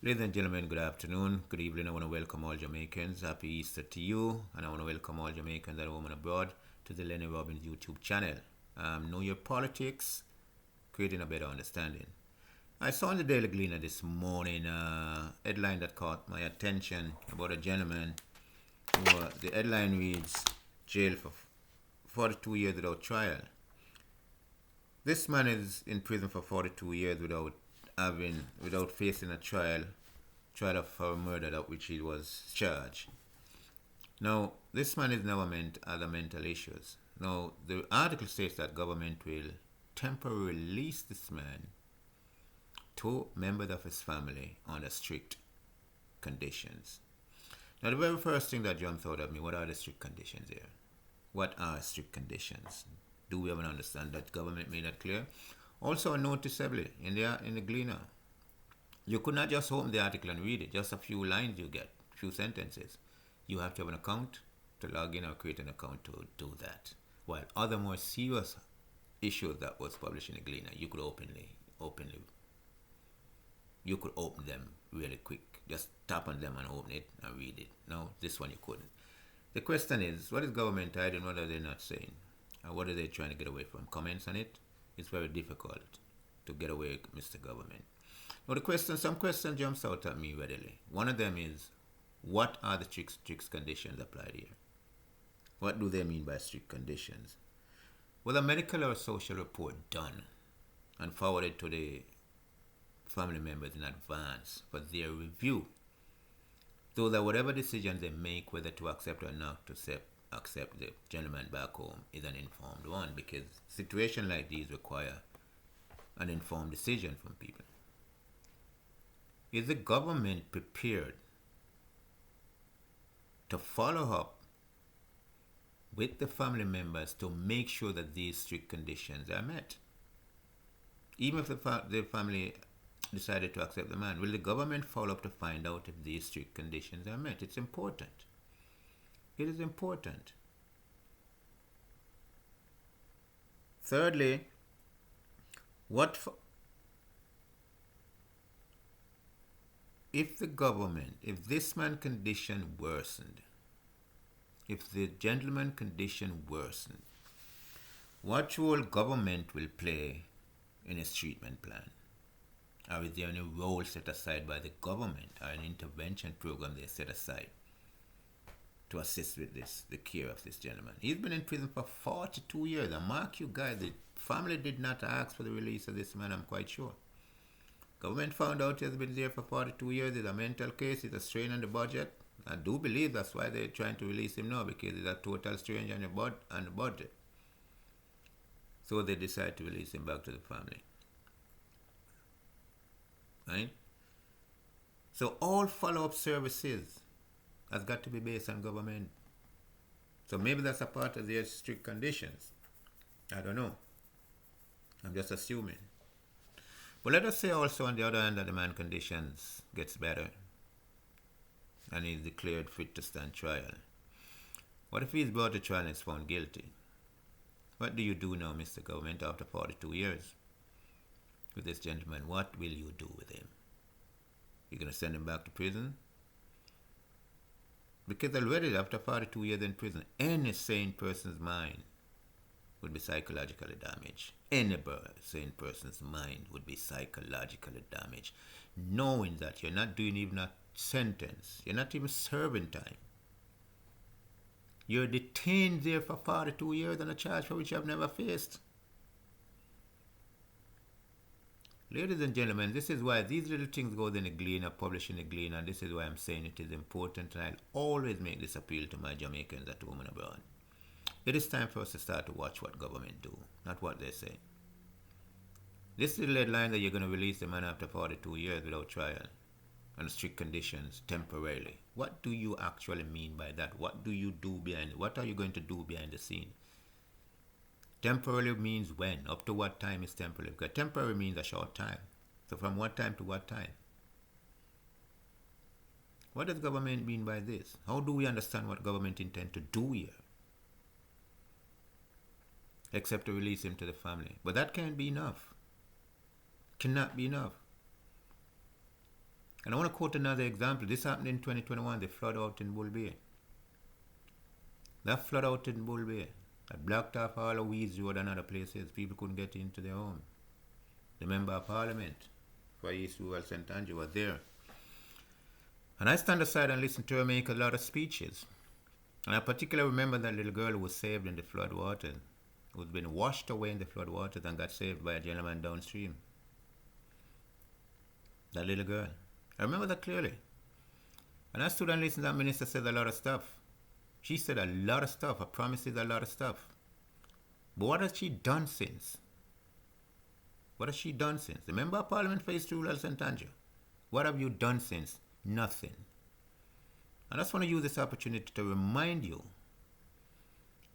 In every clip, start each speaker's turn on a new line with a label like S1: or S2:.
S1: Ladies and gentlemen, good afternoon, good evening. I want to welcome all Jamaicans. Happy Easter to you. And I want to welcome all Jamaicans and women abroad to the Lennie Robbins YouTube channel. Know Your Politics, creating a better understanding. I saw in the Daily Gleaner this morning a headline that caught my attention about a gentleman who, the headline reads, jail for 42 years without trial. This man is in prison for 42 years without facing a trial for a murder that which he was charged. Now, this man is now other mental issues. Now, the article states that government will temporarily release this man to members of his family under strict conditions. Now, the very first thing that jumps out at me, what are the strict conditions here? What are strict conditions? Do we even understand that government made that clear? Also, noticeably, in the Gleaner, you could not just open the article and read it. Just a few lines you get, few sentences. You have to have an account to log in or create an account to do that. While other more serious issues that was published in the Gleaner, you could you could open them really quick. Just tap on them and open it and read it. No, this one you couldn't. The question is, what is government hiding? What are they not saying? And what are they trying to get away from? Comments on it? It's very difficult to get away with Mr. Government. Now some questions jumps out at me readily. One of them is, what are the strict conditions applied here? What do they mean by strict conditions? Was a medical or social report done and forwarded to the family members in advance for their review, so that whatever decision they make, whether to accept or not to accept the gentleman back home, is an informed one, because situations like these require an informed decision from people. Is the government prepared to follow up with the family members to make sure that these strict conditions are met? Even if the family decided to accept the man, will the government follow up to find out if these strict conditions are met? It's important. It is important. Thirdly, if this man's condition worsened, if the gentleman's condition worsened, what role government will play in his treatment plan? Or is there any role set aside by the government or an intervention program they set aside to assist with the care of this gentleman? He's been in prison for 42 years. And mark you guys, the family did not ask for the release of this man, I'm quite sure. Government found out he has been there for 42 years. It's a mental case. It's a strain on the budget. I do believe that's why they're trying to release him now, because it's a total strain on the budget. So they decide to release him back to the family. Right? So all follow-up services has got to be based on government. So maybe that's a part of their strict conditions. I don't know. I'm just assuming. But let us say also on the other hand that the man conditions gets better and he's declared fit to stand trial. What if he's brought to trial and is found guilty? What do you do now, Mr. Government, after 42 years with this gentleman? What will you do with him? You're going to send him back to prison? Because already after 42 years in prison, any sane person's mind would be psychologically damaged. Any sane person's mind would be psychologically damaged, knowing that you're not doing even a sentence, you're not even serving time. You're detained there for 42 years on a charge for which you have never faced. Ladies and gentlemen, this is why these little things go in the Gleaner, published in the Gleaner, and this is why I'm saying it is important, and I'll always make this appeal to my Jamaicans at home and abroad. It is time for us to start to watch what government do, not what they say. This little headline that you're going to release the man after 42 years without trial and strict conditions temporarily. What do you actually mean by that? What do you do what are you going to do behind the scene? Temporarily means when? Up to what time is temporary? Because temporary means a short time. So from what time to what time? What does government mean by this? How do we understand what government intend to do here? Except to release him to the family. But that can't be enough. Cannot be enough. And I want to quote another example. This happened in 2021, the flood out in Bull Bay. That flood out in Bull Bay, that blocked off all of Weeds Road and other places. People couldn't get into their home. The Member of Parliament for East Rural St. Andrew was there. And I stand aside and listen to her make a lot of speeches. And I particularly remember that little girl who was saved in the flood water, who's been washed away in the flood water and got saved by a gentleman downstream. That little girl. I remember that clearly. And I stood and listened to that minister said a lot of stuff. She said a lot of stuff. Her promises a lot of stuff. But what has she done since? What has she done since? The Member of Parliament for East Rural St. Andrew. What have you done since? Nothing. And I just want to use this opportunity to remind you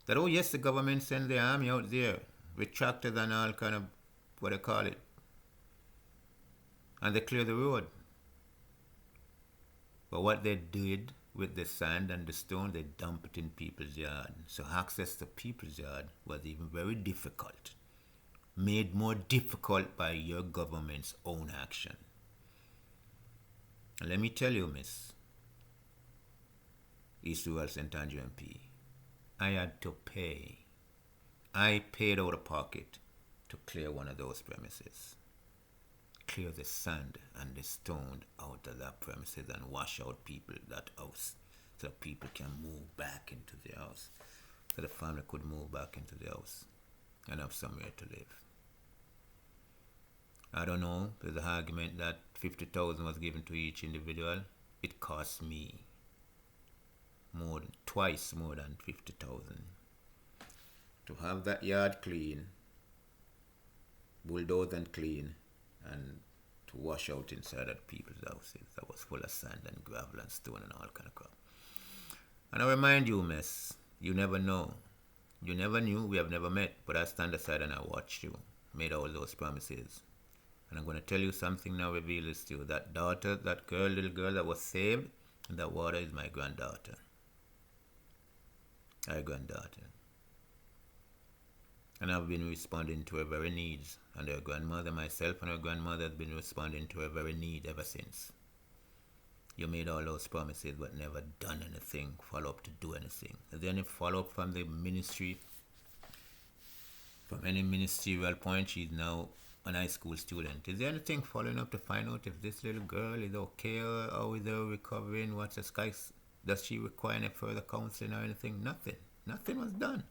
S1: that, oh yes, the government sent the army out there with tractors and all kind of, what they call it, and they clear the road. But what they did with the sand and the stone, they dump it in people's yard. So access to people's yard was even very difficult. Made more difficult by your government's own action. And let me tell you, Miss East Rural St. Andrew MP, I had to pay. I paid out of pocket to clear one of those premises. Clear the sand and the stone out of that premises and wash out people that house so people can move back into their house. So the family could move back into the house and have somewhere to live. I don't know, there's an argument that 50,000 was given to each individual. It cost me twice more than 50,000 to have that yard clean, bulldozed and clean, and to wash out inside of people's houses that was full of sand and gravel and stone and all kind of crap. And I remind you, miss, you never know. You never knew, we have never met, but I stand aside and I watched you, made all those promises. And I'm going to tell you something now, reveal this to you. That daughter, that girl, little girl that was saved in that water is my granddaughter. My granddaughter. And I've been responding to her very needs. And her grandmother, myself and her grandmother has been responding to her very need ever since. You made all those promises but never done anything, follow up to do anything. Is there any follow up from the ministry? From any ministerial point? She's now an high school student. Is there anything following up to find out if this little girl is okay or how is her recovering? What's the sky? Does she require any further counseling or anything? Nothing. Nothing was done.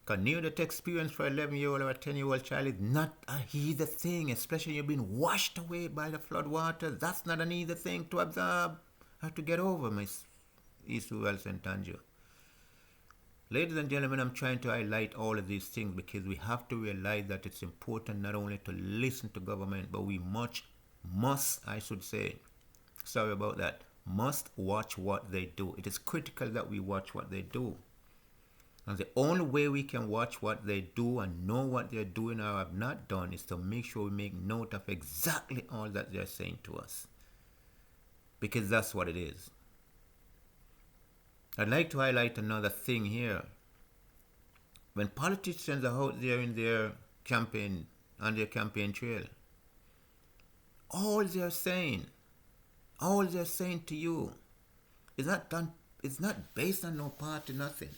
S1: Because near-death experience for an 11-year-old or a 10-year-old child is not an easy thing, especially you've been washed away by the flood water. That's not an easy thing to absorb or to get over, Miss East Rural St. Andrew. Ladies and gentlemen, I'm trying to highlight all of these things because we have to realize that it's important not only to listen to government, but we must, must watch what they do. It is critical that we watch what they do. And the only way we can watch what they do and know what they're doing or have not done is to make sure we make note of exactly all that they're saying to us. Because that's what it is. I'd like to highlight another thing here. When politicians are out there in their campaign, on their campaign trail, all they're saying to you is not based on no party, nothing.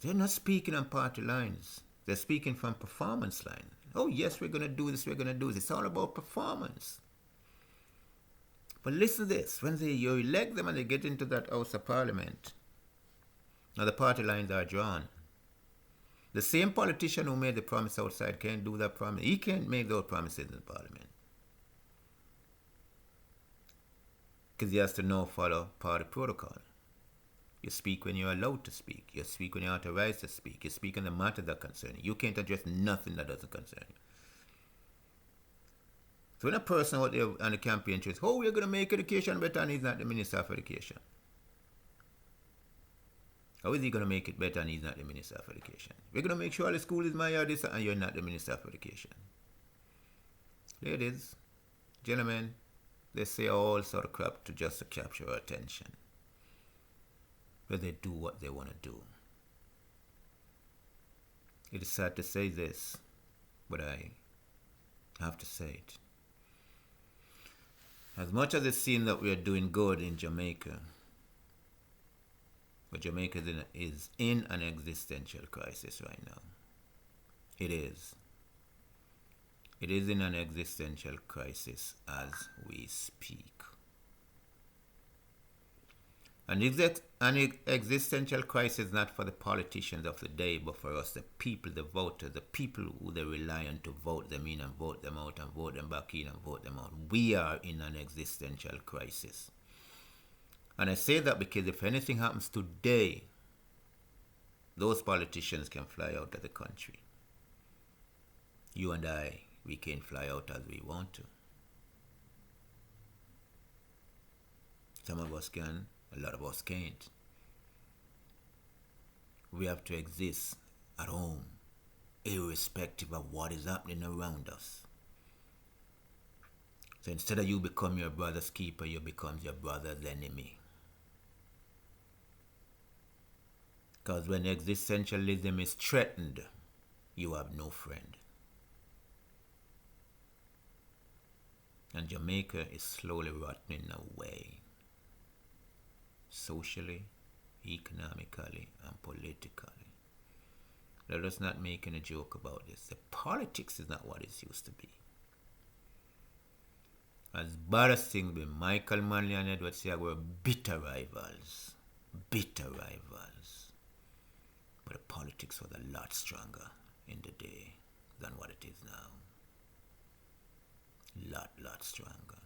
S1: They're not speaking on party lines. They're speaking from performance line. Oh yes, we're going to do this, we're going to do this. It's all about performance. But listen to this. When you elect them and they get into that House of Parliament, now the party lines are drawn. The same politician who made the promise outside can't do that promise. He can't make those promises in Parliament. Because he has to follow party protocol. You speak when you're allowed to speak. You speak when you're authorized to speak. You speak on the matters that concern you. You can't address nothing that doesn't concern you. So when a person out there on the campaign says, oh, we're going to make education better, and he's not the Minister of Education. How is he going to make it better and he's not the Minister of Education? We're going to make sure the school is my this and you're not the Minister of Education. Ladies, gentlemen, they say all sort of crap just to capture our attention. But they do what they want to do. It is sad to say this, but I I have to say it. As much as it seems that we are doing good in Jamaica, but Jamaica is in an existential crisis right now. It is. It is in an existential crisis as we speak. An existential crisis not for the politicians of the day, but for us, the people, the voters, the people who they rely on to vote them in and vote them out and vote them back in and vote them out. We are in an existential crisis. And I say that because if anything happens today, those politicians can fly out of the country. You and I, we can fly out as we want to. Some of us can, a lot of us can't. We have to exist at home, irrespective of what is happening around us. So instead of you become your brother's keeper, you become your brother's enemy. Because when existentialism is threatened, you have no friend. And Jamaica is slowly rotting away. Socially, economically, and politically. Let us not make any joke about this. The politics is not what it used to be. As bad as things be, Michael Manley and Edward Seaga were bitter rivals. Bitter rivals. But the politics was a lot stronger in the day than what it is now. Lot stronger.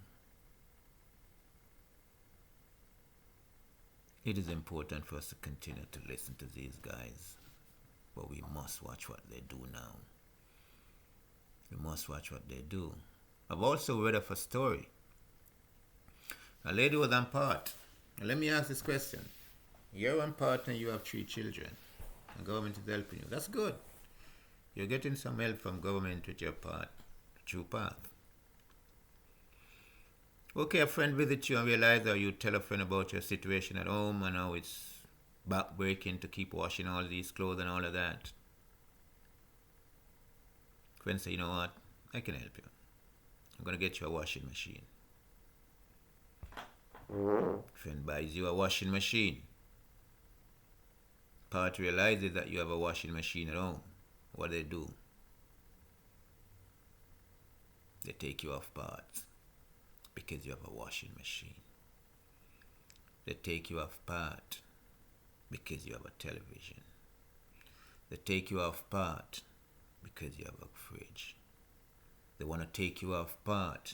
S1: It is important for us to continue to listen to these guys, but we must watch what they do now. We must watch what they do. I've also read of a story. A lady was on part. Now let me ask this question. You're on part and you have 3 children. The government is helping you. That's good. You're getting some help from government with your part, true path. Okay, a friend visits you and realizes, or you tell a friend about your situation at home and how it's backbreaking to keep washing all these clothes and all of that. Friend say, you know what? I can help you. I'm going to get you a washing machine. Friend buys you a washing machine. Part realizes that you have a washing machine at home. What do? They take you off parts because you have a washing machine. They take you off part because you have a television. They take you off part because you have a fridge. They want to take you off part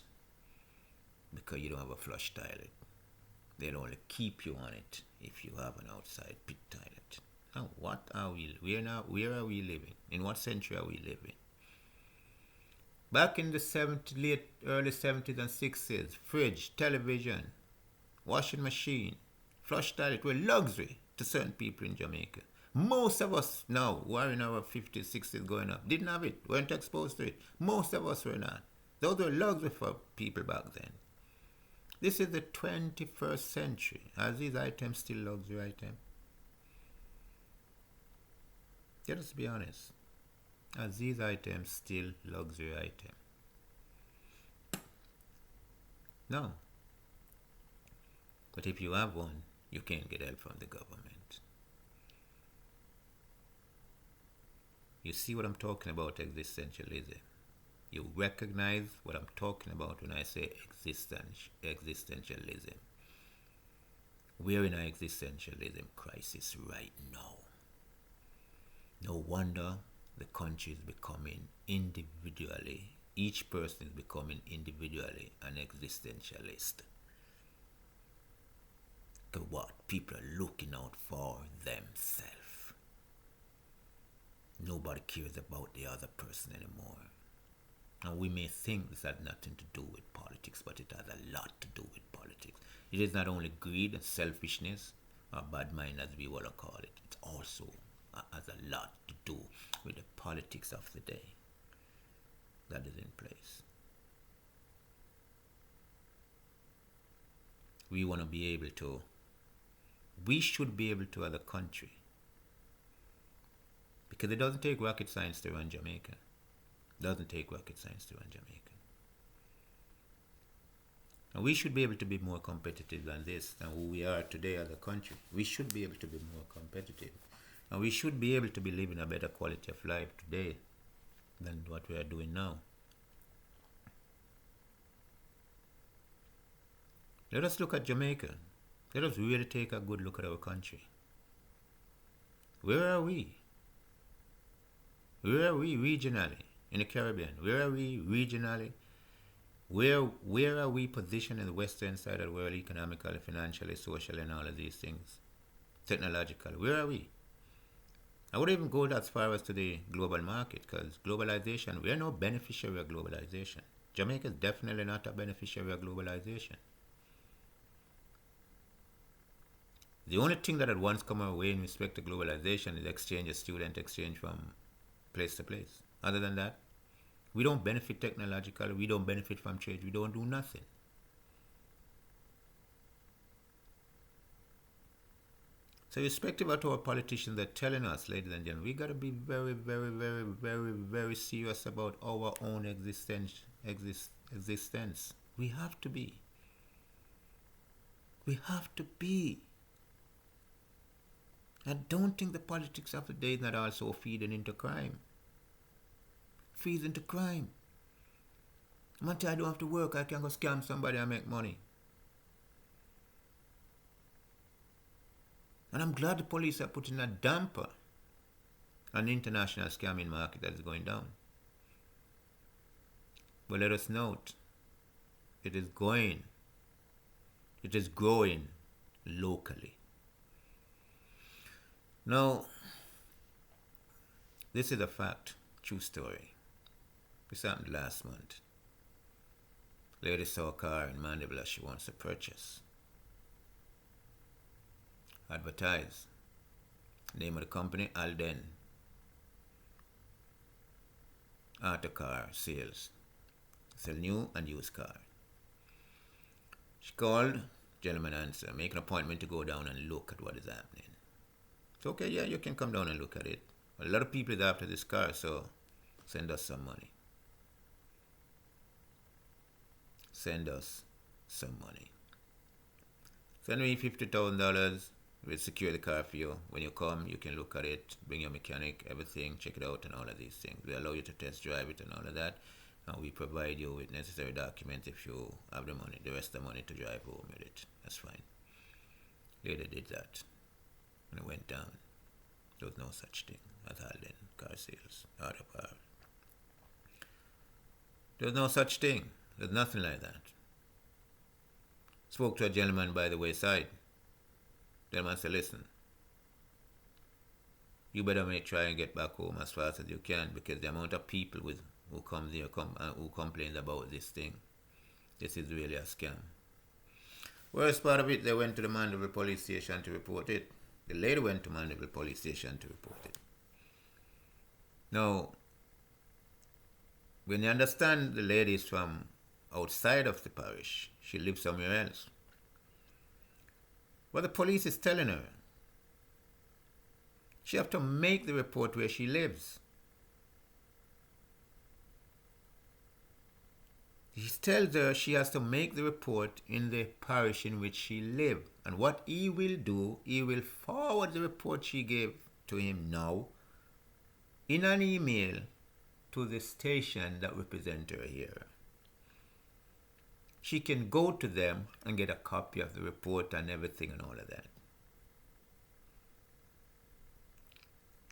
S1: because you don't have a flush toilet. They'll only keep you on it if you have an outside pit toilet. Now, where are we living? In what century are we living? Back in the early 70s and 60s, fridge, television, washing machine, flush toilet were luxury to certain people in Jamaica. Most of us now, who are in our 50s, 60s going up, didn't have it, weren't exposed to it. Most of us were not. Those were luxury for people back then. This is the 21st century. Are these items still luxury items? Let us be honest. Are these items still luxury items? No. But if you have one, you can't get help from the government. You see what I'm talking about, existentialism. You recognize what I'm talking about when I say existentialism. We're in an existentialism crisis right now. No wonder the country is becoming individually, each person is becoming individually an existentialist. Because what? People are looking out for themselves. Nobody cares about the other person anymore. And we may think this has nothing to do with politics, but it has a lot to do with politics. It is not only greed and selfishness or bad mind, as we want to call it. It also has a lot to do with the politics of the day that is in place. We should be able to, as a country, because it doesn't take rocket science to run Jamaica. Doesn't take rocket science to run Jamaica. And we should be able to be more competitive than this, than who we are today as a country. We should be able to be more competitive. And we should be able to be living a better quality of life today than what we are doing now. Let us look at Jamaica. Let us really take a good look at our country. Where are we? Where are we regionally in the Caribbean? Where are we regionally? Where are we positioned in the western side of the world, economically, financially, socially, and all of these things? Technologically, where are we? I would even go as far as to the global market, because globalization, we are no beneficiary of globalization. Jamaica is definitely not a beneficiary of globalization. The only thing that had once come our way in respect to globalization is exchange of student exchange from place to place. Other than that, we don't benefit technologically, we don't benefit from trade, we don't do nothing. So irrespective of what our politicians are telling us, ladies and gentlemen, we got to be very, very, very, very, very serious about our own existence. We have to be. We have to be. I don't think the politics of the day is not also feeding into crime. Feeds into crime. Man, I don't have to work, I can go scam somebody and make money. And I'm glad the police are putting a damper on the international scamming market that is going down. But let us note, it is growing locally. Now, this is a fact, true story. This happened last month. Lady saw a car in Mandeville she wants to purchase. Advertise. Name of the company, Alden. Auto car sales. Sell new and used car. She called, gentleman answered, make an appointment to go down and look at what is happening. It's okay, yeah, you can come down and look at it. A lot of people is after this car, so send us some money. Send us some money. Send me $50,000. We'll secure the car for you. When you come, you can look at it, bring your mechanic, everything, check it out and all of these things. We allow you to test drive it and all of that. And we provide you with necessary documents if you have the money, the rest of the money to drive home with it. That's fine. Lady did that. And it went down. There was no such thing as Alden car sales, auto car. There was no such thing. There's nothing like that. Spoke to a gentleman by the wayside. Gentleman said, listen, you better try and get back home as fast as you can, because the amount of people who come there who complain about this thing, this is really a scam. Worst part of it, they went to the Mandeville police station to report it. The lady went to Mandeville police station to report it. Now, when you understand the lady is from outside of the parish, she lives somewhere else. What the police is telling her, she have to make the report where she lives. He tells her she has to make the report in the parish in which she lives. And what he will do, he will forward the report she gave to him now in an email to the station that represents her here. She can go to them and get a copy of the report and everything and all of that.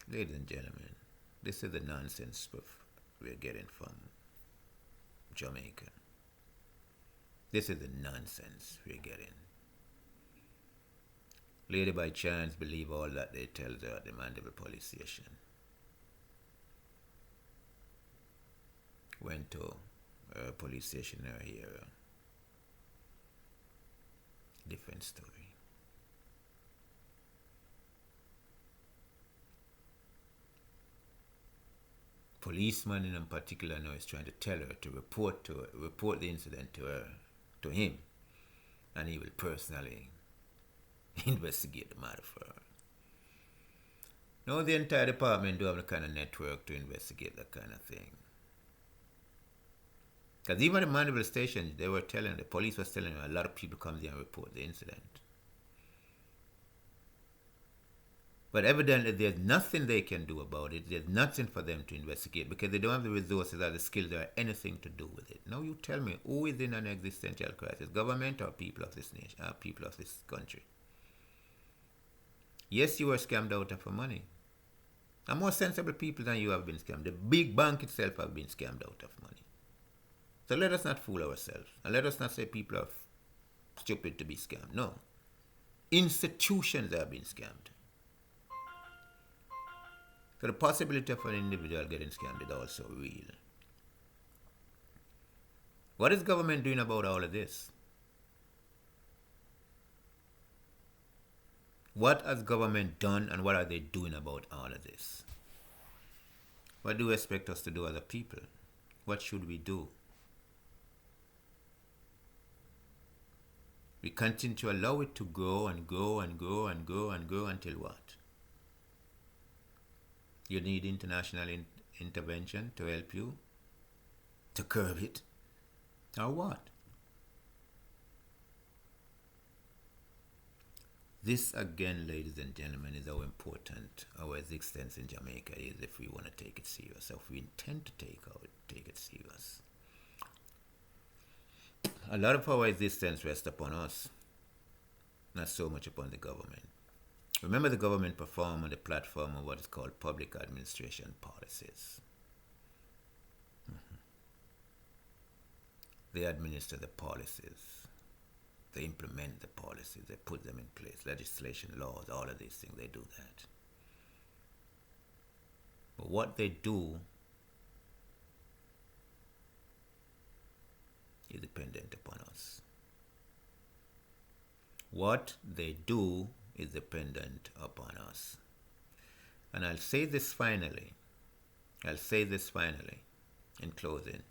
S1: Ladies and gentlemen, this is the nonsense we're getting from Jamaica. This is the nonsense we're getting. Lady by chance believe all that they tell her at the Mandeville police station. Went to a police station here. Different story. Policeman in particular now is trying to tell her to report the incident to him, and he will personally investigate the matter for her. Now the entire department do have the kind of network to investigate that kind of thing. Because even at the Mandeville station, they were telling, the police was telling a lot of people come there and report the incident. But evidently there's nothing they can do about it. There's nothing for them to investigate because they don't have the resources or the skills or anything to do with it. Now you tell me, who is in an existential crisis? Government or people of this nation, or people of this country? Yes, you were scammed out of money. And more sensible people than you have been scammed. The big bank itself have been scammed out of money. So let us not fool ourselves. And let us not say people are stupid to be scammed. No. Institutions have been scammed. So the possibility of an individual getting scammed is also real. What is government doing about all of this? What has government done and what are they doing about all of this? What do you expect us to do as a people? What should we do? We continue to allow it to grow and grow and grow and grow and grow until what? You need international intervention to help you to curb it, or what? This again, ladies and gentlemen, is how important our existence in Jamaica is if we want to take it serious, or if we intend to take it serious. A lot of our existence rests upon us, not so much upon the government. Remember, the government perform on the platform of what is called public administration policies. They administer the policies. They implement the policies. They put them in place. Legislation, laws, all of these things, they do that. But what they do is dependent upon us. What they do is dependent upon us. And I'll say this finally in closing.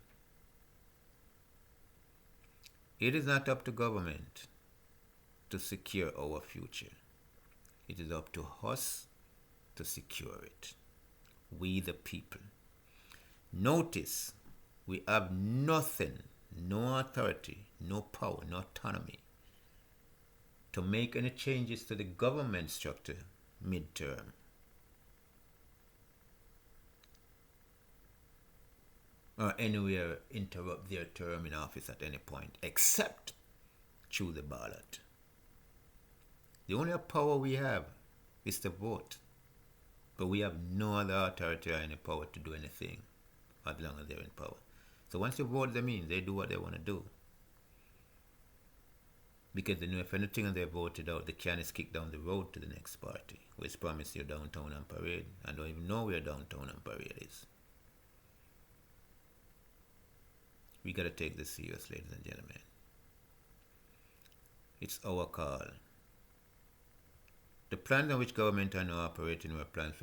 S1: It is not up to government to secure our future. It is up to us to secure it. We the people. Notice, we have nothing, no authority, no power, no autonomy to make any changes to the government structure midterm. Or anywhere interrupt their term in office at any point, except through the ballot. The only power we have is to vote. But we have no other authority or any power to do anything as long as they're in power. So once you vote them in, they do what they want to do. Because they know if anything and they voted out, the can is kicked down the road to the next party, which promise you downtown and parade, and don't even know where downtown and parade is. We gotta take this serious, ladies and gentlemen. It's our call. The plans on which government are now operating were plans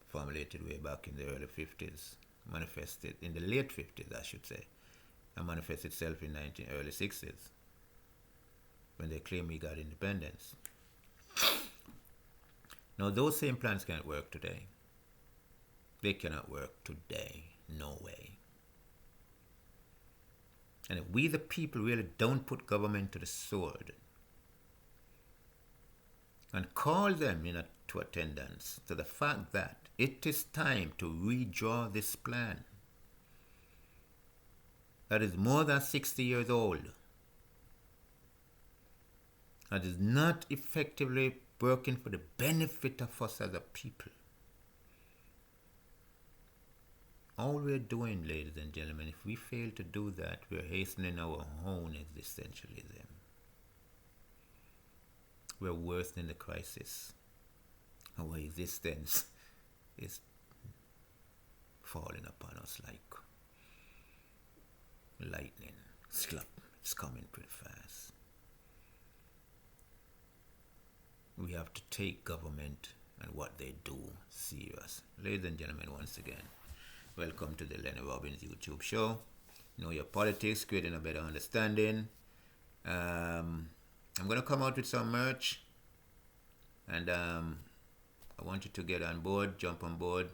S1: formulated way back in the early 50s, manifested in the late 50s, I should say, and manifested itself in early 60s. When they claim we got independence. Now those same plans can't work today. They cannot work today. No way. And if we the people really don't put government to the sword and call them to attendance to the fact that it is time to redraw this plan that is more than 60 years old, that is not effectively working for the benefit of us as a people. All we're doing, ladies and gentlemen, if we fail to do that, we're hastening our own existentialism. We're worsening the crisis. Our existence is falling upon us like lightning. Slap, it's coming pretty fast. We have to take government and what they do serious. Ladies and gentlemen, once again, welcome to the Lennie Robbins YouTube show. Know your politics, creating a better understanding. I'm going to come out with some merch. And I want you to get on board, jump on board.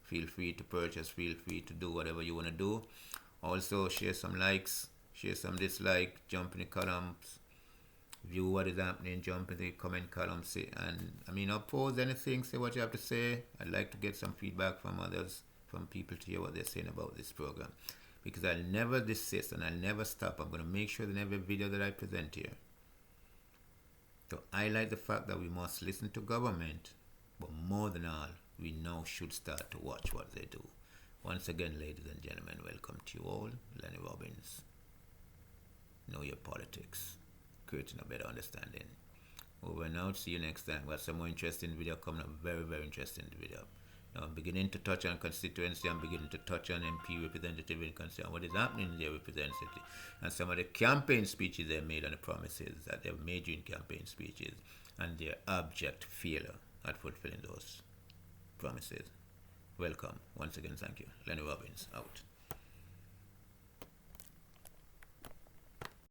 S1: Feel free to purchase, feel free to do whatever you want to do. Also, share some likes, share some dislike, jump in the columns, view what is happening, jump in the comment column, say, and oppose anything, say what you have to say. I'd like to get some feedback from others, from people, to hear what they're saying about this program, because I'll never desist and I'll never stop. I'm going to make sure that in every video that I present here to highlight the fact that we must listen to government, but more than all, we now should start to watch what they do. Once again, ladies and gentlemen, welcome to you all. Lennie Robbins. Know your politics. Creating a better understanding. Over and out. See you next time. Got some more interesting video coming up. Very, very interesting video. Now I'm beginning to touch on constituency. I'm beginning to touch on MP representative in concern. What is happening in their representative. And some of the campaign speeches they made and the promises that they've made during campaign speeches. And their abject failure at fulfilling those promises. Welcome. Once again, thank you. Lennie Robbins, out.